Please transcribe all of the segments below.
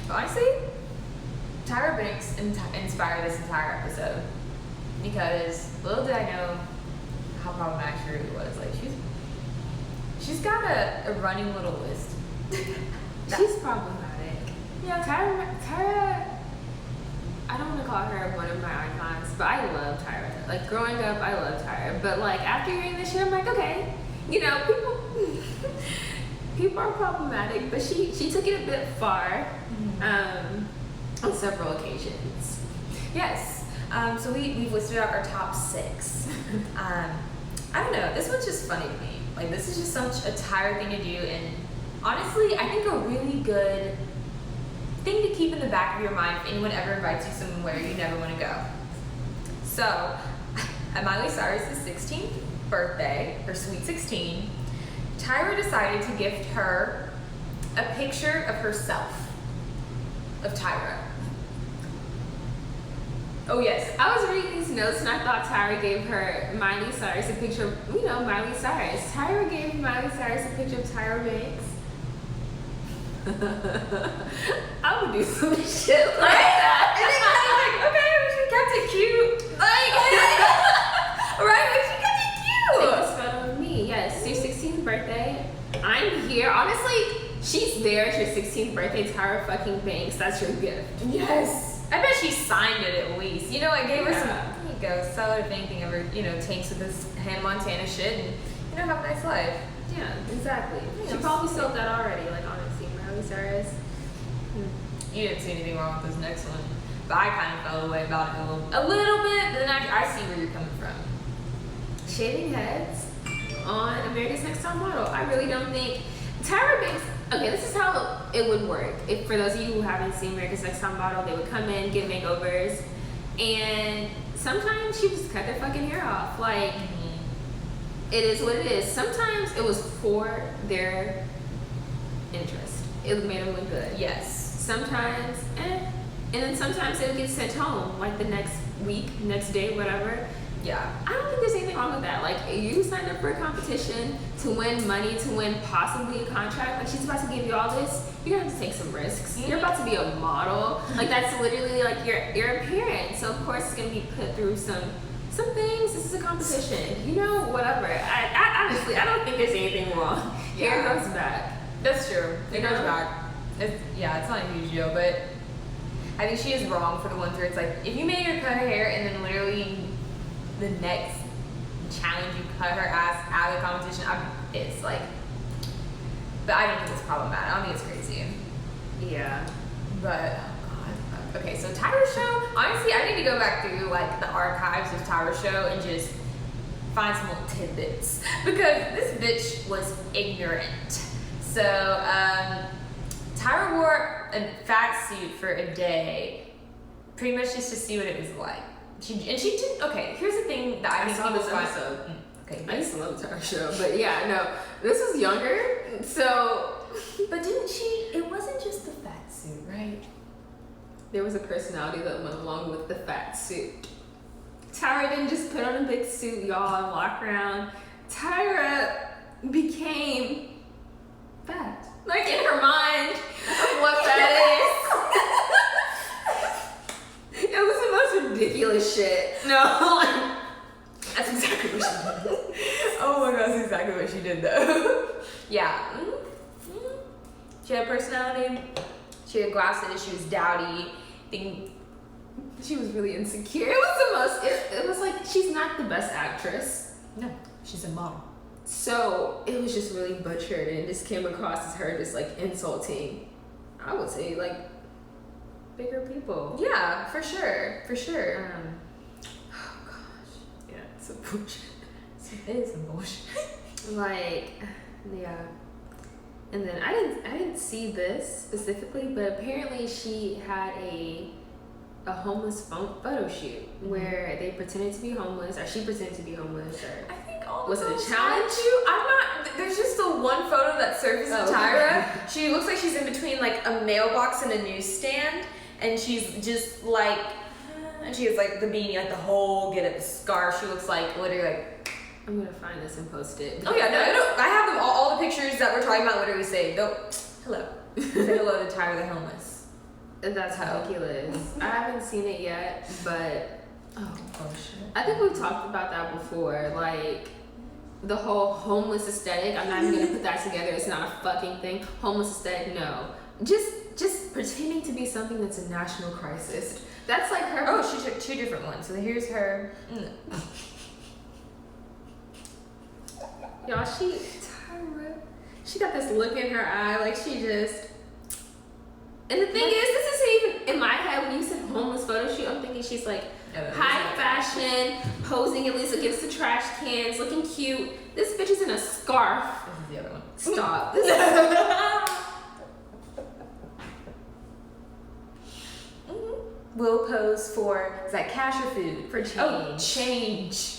But honestly, Tyra Banks inspired this entire episode because little did I know how problematic she really was. Like she's got a running little list. She's problematic. Yeah, Tyra. I don't want to call her one of my icons, but I love Tyra. Like growing up, I loved Tyra. But like after hearing this shit, I'm like, okay, you know, people are problematic, but she took it a bit far, on several occasions. Yes. So we've listed out our top 6. I don't know. This one's just funny to me. Like this is just such a Tyra thing to do, and honestly, I think a really good thing to keep in the back of your mind if anyone ever invites you somewhere you never want to go. So, at Miley Cyrus's 16th birthday, her sweet 16, Tyra decided to gift her a picture of herself, of Tyra. Oh yes. I was reading these notes and I thought Tyra gave her Miley Cyrus a picture of, Miley Cyrus. Tyra gave Miley Cyrus a picture of Tyra Banks. I would do some shit like that. And then kind of like, okay, she kept it cute. Like, right? Like, she kept it cute. Take this photo of me. Yes, your 16th birthday. I'm here. Honestly, she's there at your 16th birthday, Tyra fucking Banks. That's your gift. Yes. I bet she signed it at least. I gave her some, Yeah. there you go, sell it if anything ever, tanks with this Hannah Montana shit and, have a nice life. Yeah, exactly. Yeah, She probably sold that already, like honestly, Miley Cyrus. You didn't see anything wrong with this next one, but I kind of felt away about it a little bit, but then I see where you're coming from. Shaving heads on America's Next Top Model. I really don't think Tyra Banks. Okay, this is how it would work. If for those of you who haven't seen America's Next Top Model, they would come in, get makeovers, and sometimes she just cut their fucking hair off. Like, it is what it is. Sometimes it was for their interest. It made them look good. Yes. Sometimes, and then sometimes it would get sent home, like the next week, next day, whatever. Yeah. I don't think there's anything wrong with that. Like, you signed up for a competition to win money, to win possibly a contract. Like, she's about to give you all this. You're gonna have to take some risks. You're about to be a model. Like, that's literally like your appearance. So of course it's gonna be put through some things. This is a competition. Whatever. I honestly, I don't think there's anything wrong. Yeah. Hair goes back. That's true. It goes back. It's not a huge deal, but I think she is wrong for the ones where it's like, if you made her cut her hair and then literally the next challenge you cut her ass out of the competition, it's like, but I don't think it's problematic. I don't think it's crazy. Yeah. But, oh God. Okay, so Tyra's show, honestly, I need to go back through like the archives of Tyra's show and just find some little tidbits because this bitch was ignorant. So, Tyra wore a fat suit for a day, pretty much just to see what it was like. She did. Okay, here's the thing that I think saw this people find. episode. Okay, I used to love the Tyra show, but yeah, no, this was younger, so. But didn't she? It wasn't just the fat suit, right? There was a personality that went along with the fat suit. Tyra didn't just put on a big suit, y'all, and walk around. Tyra became fat. Like in her mind of what that is. It was the most ridiculous shit. No. That's exactly what she did. Oh my god, that's exactly what she did though. Yeah. She had personality. She had glasses. She was dowdy. She was really insecure. It was the most. It was like she's not the best actress. No, she's a model. So it was just really butchered and it just came across as her just like insulting, I would say, like bigger people. Yeah, for sure. For sure. Oh gosh. Yeah, it's a bullshit. It is some bullshit. Like, yeah. And then I didn't see this specifically, but apparently she had a homeless photo shoot where they pretended to be homeless, or she pretended to be homeless, or I think all was it a those challenge? had to. I'm not. There's just the one photo that surfaces of Tyra. She looks like she's in between like a mailbox and a newsstand, and she's just like, and she has like the beanie, like the whole get it, the scarf. She looks like literally like I'm gonna find this and post it. Oh yeah, no, I have them all the pictures that we're talking about literally say, hello. Say hello to Tyra the homeless. That's ridiculous. I haven't seen it yet, but oh shit. I think we've talked about that before. Like the whole homeless aesthetic. I'm not even gonna put that together. It's not a fucking thing. Homeless aesthetic, no. Just pretending to be something that's a national crisis. That's like her. Oh, she took 2 different ones. So here's her. Y'all, Tyra, she got this look in her eye, like she just. And the thing is, this isn't even in my head. When you said homeless photo shoot, I'm thinking she's like high fashion, posing at least against the trash cans, looking cute. This bitch is in a scarf. This is the other one. Stop. We'll pose for, is that cash or food? For change. Oh, change.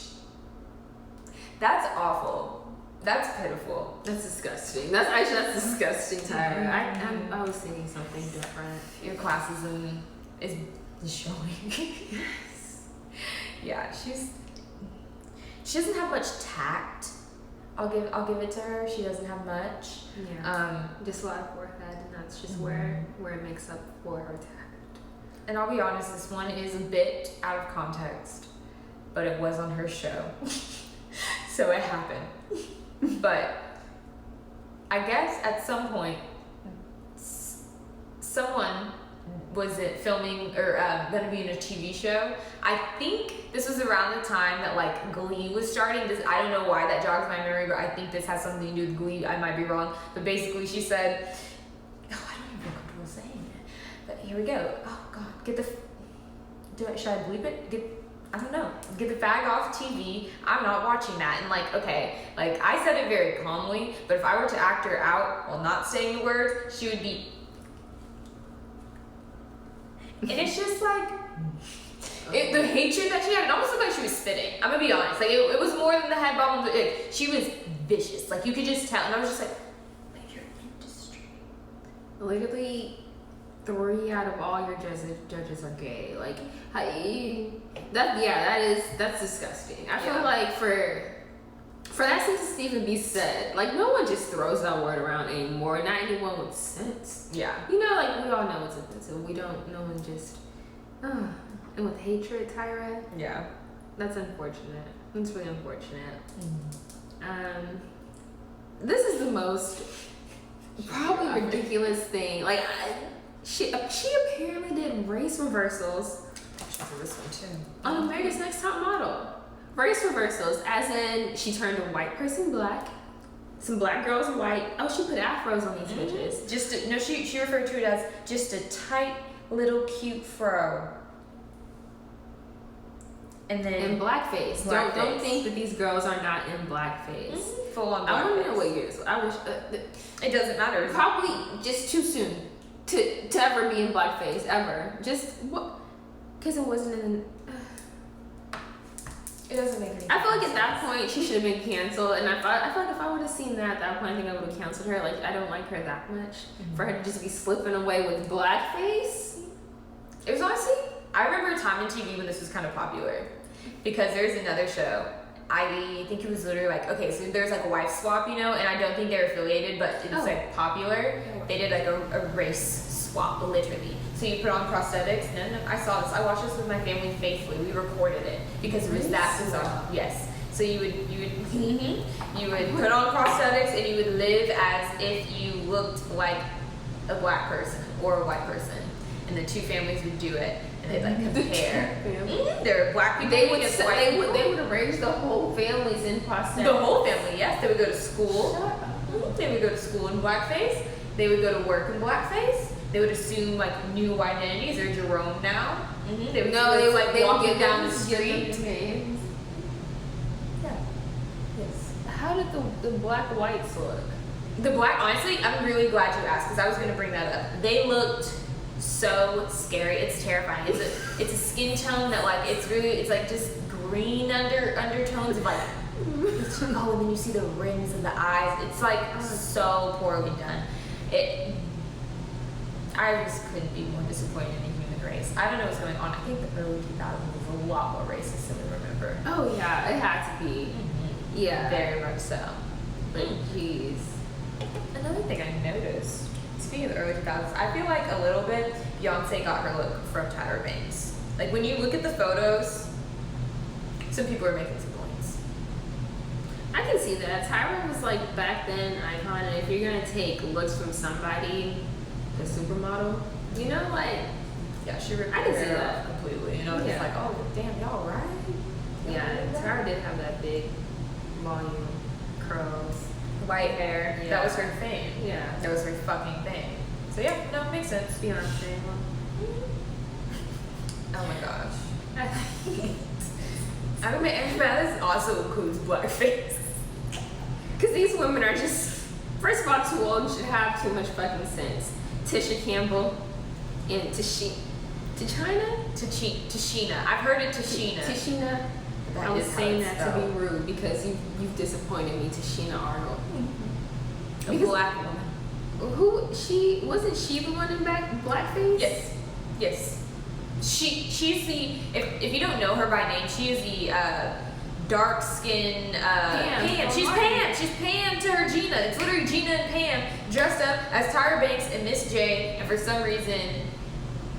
That's awful. That's pitiful. That's disgusting. That's disgusting, Tyra. I was thinking something different. Your classism is showing. Yes. Yeah, she doesn't have much tact. I'll give it to her. She doesn't have much. Yeah. Just a lot of forehead, and that's just where it makes up for her tact. And I'll be honest, this one is a bit out of context, but it was on her show. So it happened. But I guess at some point, someone was it filming or going to be in a TV show. I think this was around the time that like Glee was starting. I don't know why that jogs my memory, but I think this has something to do with Glee. I might be wrong. But basically she said, I don't even feel comfortable saying it. But here we go. Oh God, should I bleep it? I don't know. Get the fag off TV. I'm not watching that. And like, okay, like I said it very calmly, but if I were to act her out while not saying the words, she would be. And it's just like, the hatred that she had, it almost looked like she was spitting. I'm gonna be honest. Like it was more than the head bob. She was vicious. Like you could just tell. And I was just like your industry. Literally. 3 out of all your judges are gay. Like, that's disgusting. I feel like for that sentence to even be said, like no one just throws that word around anymore. Not anyone with sense. Yeah. You know, like we all know it's offensive. No one just. And with hatred, Tyra. Yeah. That's unfortunate. That's really unfortunate. This is the most probably ridiculous thing. Like. She apparently did race reversals. Actually, for this one too. On America's Next Top Model. Race reversals, as in she turned a white person black, some black girls white. Oh, she put afros on these bitches. She referred to it as just a tight little cute fro. And then in blackface. Don't think that these girls are not in blackface. Full on blackface. I want to know what years. I wish it doesn't matter. Probably just too soon. To ever be in blackface, ever. Just what? Because it wasn't in. It doesn't make any sense. I feel like at that point she should have been canceled, and I feel like if I would have seen that at that point, I think I would have canceled her. Like I don't like her that much for her to just be slipping away with blackface. It was honestly, I remember a time in TV when this was kind of popular, because there's another show. I think it was literally like, okay, so there's like a wife swap, and I don't think they're affiliated, but it's like popular. They did like a race swap, literally. So you put on prosthetics. No, I saw this. I watched this with my family faithfully. We recorded it because it was that bizarre. Yes. So you would put on prosthetics and you would live as if you looked like a black person or a white person, and the two families would do it. And they'd like compare. There were black people. They would arrange the whole families in prosthetics. The whole family, yes. They would go to school. They would go to school in blackface. They would go to work in blackface. They would assume like new identities. They're Jerome now. They would walking down the street. Yeah. Yes. How did the black whites look? The black, honestly, I'm really glad you asked because I was going to bring that up. They looked so scary. It's terrifying. It's a skin tone that like it's like just green undertones of like oh, and then you see the rims of the eyes. It's like so poorly done. I just couldn't be more disappointed in the human race. I don't know what's going on. I think the early 2000s was a lot more racist than we remember. Oh yeah, it had to be. Yeah. Very much so. But jeez. Another thing I noticed, speaking of the early 2000s, I feel like a little bit Beyonce got her look from Tyra Banks. Like when you look at the photos, some people are making some points. I can see that. Tyra was like back then icon, and if you're gonna take looks from somebody, the supermodel, you know, like Yeah, she ripped I can her see hair that. off completely. You know, it's Yeah. like, oh damn, y'all right? yeah, Tyra did have that big volume curls. White hair. Yeah. That was her thing. Yeah. That was her fucking thing. So yeah, no, it makes sense. Beyonce. Oh my gosh. Well, I mean, and that also includes blackface. because these women are just, first of all, too old and should have too much fucking sense. Tisha Campbell and Tashina. Tashina. I've heard it Tashina. Tashina. That I was is how saying it's that to spelled. be rude because you've disappointed me, Tashina Arnold. A Because- black woman. Wasn't she the one in blackface? Yes. She's the, if you don't know her by name, she is the dark skin Pam. She's Pam. She's Pam to her Gina. It's literally Gina and Pam dressed up as Tyra Banks and Miss J, and for some reason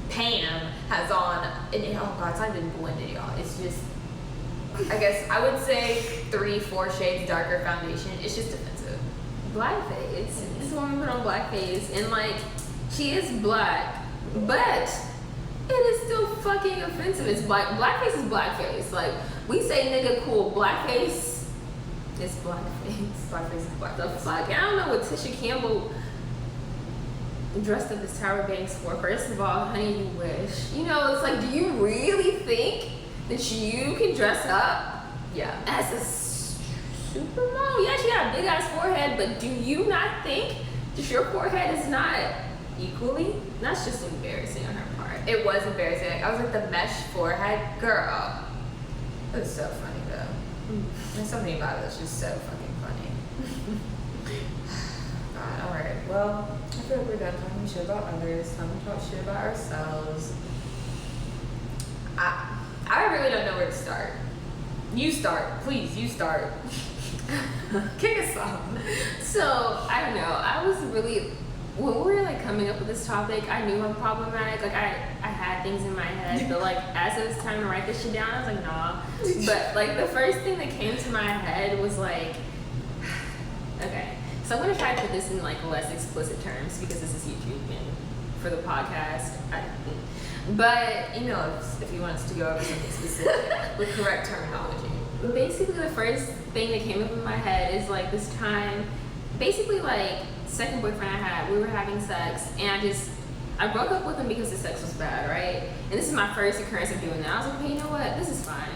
Pam has on, and oh god, it's not even blended, y'all. It's just, I guess I would say 3-4 shades darker foundation. It's just offensive. Blackface. This woman put on blackface, and like, she is black, but it is still fucking offensive. It's blackface is blackface. Like, we say nigga cool, blackface is blackface. Blackface is The blackface. fuck? I don't know what Tisha Campbell dressed up as Tyra Banks for. First of all, honey, you wish. You know, it's like, do you really think that you can dress up Yeah. as a supermodel? Yeah, she got a big ass forehead, but do you not think that your forehead is not equally? That's just embarrassing on her part. It was embarrassing. I was like, the mesh forehead, girl. It was so funny though. There's something about it that's just so fucking funny. God, alright. Well, I feel like we're done talking shit about others. Time to talk shit about ourselves. I really don't know where to start. You start. Please, you start. Kick us off. So, I don't know. I was really, when we were like coming up with this topic, I knew I'm problematic. Like, I had things in my head, but like as it was time to write this shit down, I was like, nah. But like the first thing that came to my head was like, okay, so I'm gonna try to put this in like less explicit terms because this is YouTube and for the podcast. But Email us if you want us to go over something specific with correct terminology. basically the first thing that came up in my head is like this time, basically like second boyfriend I had, we were having sex and I broke up with him because the sex was bad, right? And this is my first occurrence of doing that. I was like, hey, you know what? This is fine.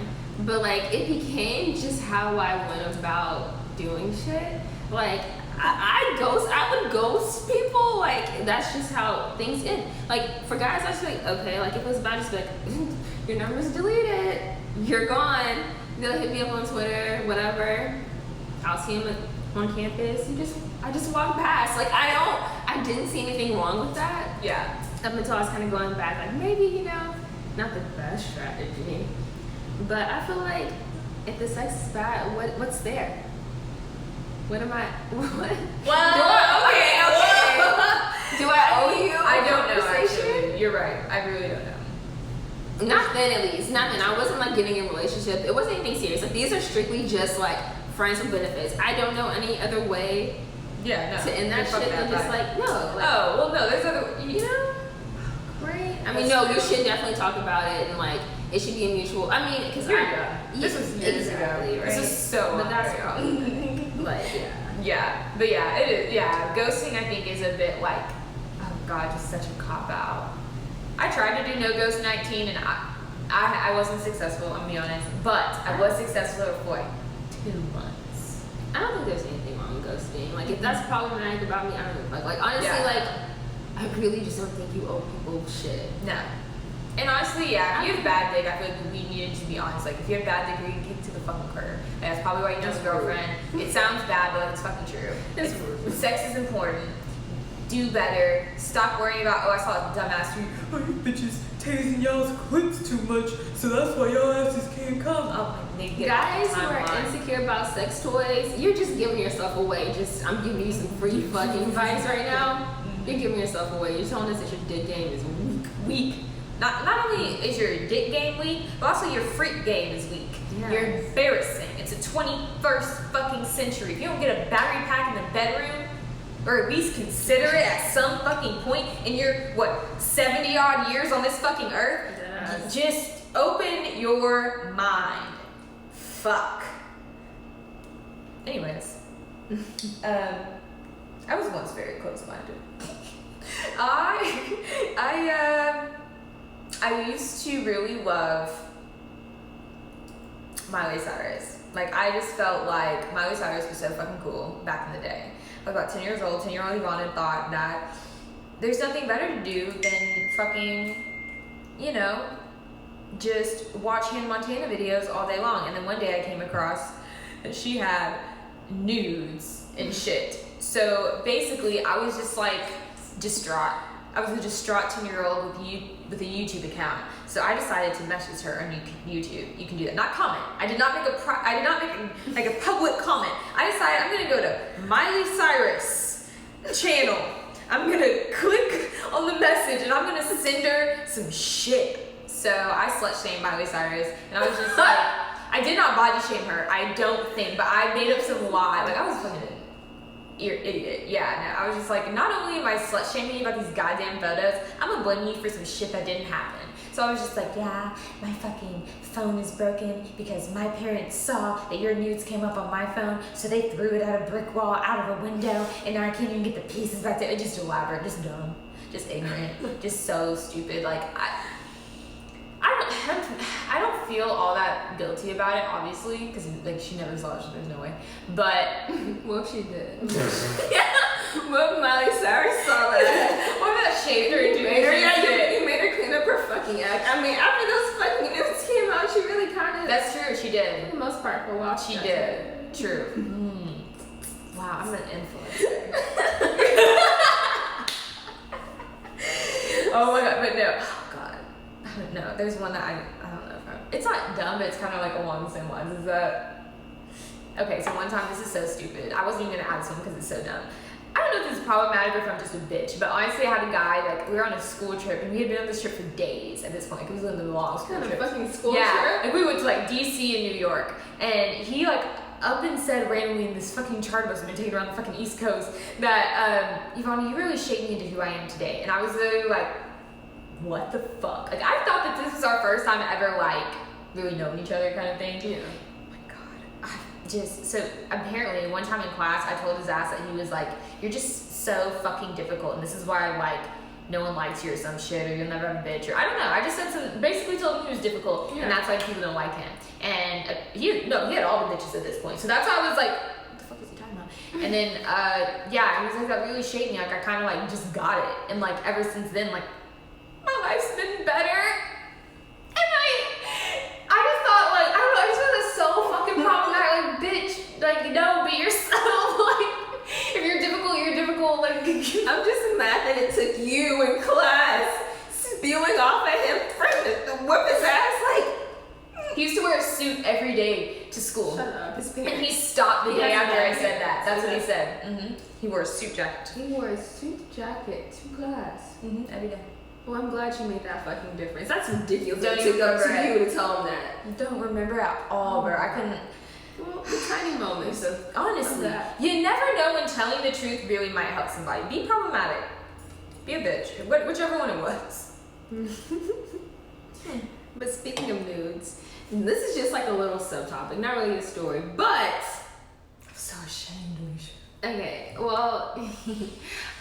But like it became just how I went about doing shit. Like I would ghost people. Like that's just how things end. Like for guys, I just be like, okay, like if it was bad, just be like, your number's deleted, you're gone. They'll hit me up on Twitter, whatever. I'll see him on campus. I just walk past. Like I didn't see anything wrong with that. Yeah. Up until I was kind of going back, like maybe, you know, not the best strategy. But I feel like if the sex is bad, what's there? What am I? What? Well, okay. Do I owe you? I don't know. conversation? Actually, you're right. I really don't know. Not then, at least. Not then. I wasn't like getting in a relationship. It wasn't anything serious. Like these are strictly just like friends with benefits. I don't know any other way Yeah, no. to end that Fuck shit than just vibe. like no. Like, Oh, well, no. There's other. you know, great. I mean, That's no, you true. should definitely talk about it and like it should be a mutual. I mean, because You're young. This was years exactly, ago. right? This is so But long that's ago. probably like yeah. Yeah, but yeah, it is. Yeah, ghosting I think is a bit like, oh god, just such a cop out. I tried to do no ghost 19 and I wasn't successful. I'm gonna be honest, but I was successful for like 2 months. I don't think there's anything wrong with ghosting. Like if that's problematic about me, I don't know. Like honestly, Yeah. like I really just don't think you owe people shit. No. And honestly, yeah, if you have bad dick, I feel like we needed to be honest. Like, if you have bad dick, you get to the fucking curb. And that's probably why you don't have a girlfriend. It sounds bad, but like, it's fucking true. It's rude. Sex is important. Do better. Stop worrying about, oh, I saw a dumbass tweet. Oh, you bitches tasing y'all's clits too much, so that's why y'all asses can't come. Oh my nigga. Guys who are insecure about sex toys, you're just giving yourself away. I'm giving you some free fucking advice right now. You're giving yourself away. You're telling us that your dick game is weak. Not only is your dick game weak, but also your freak game is weak. Yes. You're embarrassing. It's a 21st fucking century. If you don't get a battery pack in the bedroom, or at least consider it at some fucking point in your, 70 odd years on this fucking earth, Yes. just open your mind. Fuck. Anyways, I was once very close-minded. I used to really love Miley Cyrus. Like, I just felt like Miley Cyrus was so fucking cool back in the day. I was about 10 years old. 10-year-old Yvonne thought that there's nothing better to do than fucking, just watch Hannah Montana videos all day long. And then one day I came across that she had nudes and shit. So basically, I was just like distraught. I was a distraught 10-year-old with a YouTube account. So I decided to message her on YouTube. You can do that. Not comment. I did not make a public comment. I decided I'm gonna go to Miley Cyrus channel. I'm gonna click on the message and I'm gonna send her some shit. So I slut shamed Miley Cyrus and I was just like, I did not body shame her. I don't think, but I made up some lie. Like, I was fucking idiot. Yeah, no, I was just like, not only am I slut shaming you about these goddamn photos, I'm gonna blame you for some shit that didn't happen. So I was just like, yeah, my fucking phone is broken because my parents saw that your nudes came up on my phone, so they threw it at a brick wall, out of a window, and now I can't even get the pieces back there. It's just elaborate, just dumb, just ignorant, just so stupid. Like, I don't feel all that guilty about it, obviously, because like she never saw it, so there's no way. But Well, she did. Yeah. What Miley Cyrus saw that? what about shaved her and You made her clean up her fucking act. I mean, after those fucking nudes came out, she really kind of. That's true. She did. For the most part, for a while. She did. True. Wow, I'm an influencer. Oh my god, but no. Oh god. No, there's one that I don't know if it's not dumb, but it's kind of like along the same lines. Is that okay? So one time, this is so stupid. I wasn't even gonna add this one because it's so dumb. I don't know if this is problematic or if I'm just a bitch, but honestly, I had a guy, like, we were on a school trip, and we had been on this trip for days at this point, because it was a long school trip. Fucking school trip? Like, we went to, like, DC and New York, and he, like, up and said randomly in this fucking charter bus, I've been taken around the fucking East Coast, that, Yvonne, you really shaped me into who I am today. And I was literally like, what the fuck? Like, I thought that this was our first time ever, like, really knowing each other kind of thing. Yeah. Oh my god. So apparently one time in class, I told his ass that he was like, you're just so fucking difficult, and this is why, like, no one likes you or some shit, or you'll never have a bitch, or I don't know. I just said some, basically told him he was difficult, and that's why people don't like him. And he had all the bitches at this point. So that's why I was like, what the fuck is he talking about? And then, yeah, he was like, that really shaped me. Like, I kind of, like, just got it. And, like, ever since then, like, my life's been better. And I just thought, like, I don't know, I just thought it was so fucking problematic. Like, bitch, like, no, be yourself. Like, if you're difficult, you're difficult. Like, I'm just mad that it took you in class spewing off at him to whip his ass. Like, he used to wear a suit every day to school. Shut up, his And parents. he stopped the day after I said that. That's what he Yeah. said. He wore a suit jacket. He wore a suit jacket to class. Every day. Well, I'm glad you made that fucking difference. That's ridiculous. Don't It even took up remember to it. you to tell him that. Don't remember at all, bro. I couldn't. Well, the tiny moments of Honestly, that. you never know when telling the truth really might help somebody. Be problematic. Be a bitch. Whichever one it was. But speaking of nudes, this is just like a little subtopic, not really a story, but I'm so ashamed, Alicia. okay, well,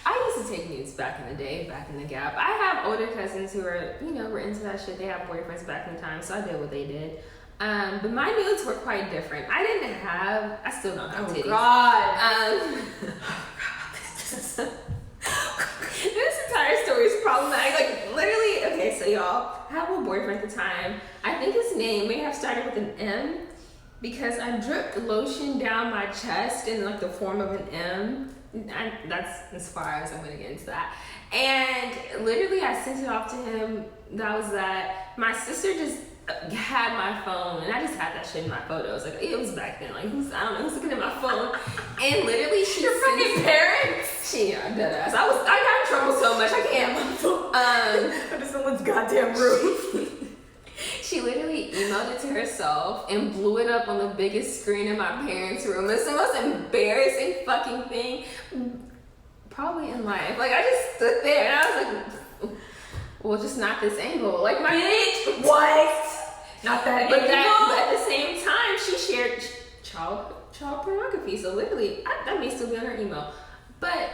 I used to take nudes back in the day, back in the gap. I have older cousins who are, were into that shit. They have boyfriends back in the time, so I did what they did. But my nudes were quite different. I still don't have titties. God. This entire story is problematic. Like, literally, okay, so y'all, I have a boyfriend at the time. I think his name may have started with an M. Because I dripped lotion down my chest in like the form of an M. That's as far as I'm gonna get into that. And literally, I sent it off to him. That was that. My sister just had my phone, and I just had that shit in my photos. Like it was back then. Like I don't know who's looking at my phone. And literally, she Your fucking parents. Yeah, deadass. I got in trouble so much I can't. Under someone's goddamn roof. She literally emailed it to herself and blew it up on the biggest screen in my parents' room. It's the most embarrassing fucking thing probably in life. Like I just stood there and I was like, well, just not this angle. Like my bitch, what? Not that but angle. But at the same time, she shared child pornography. So literally, that may still be on her email. But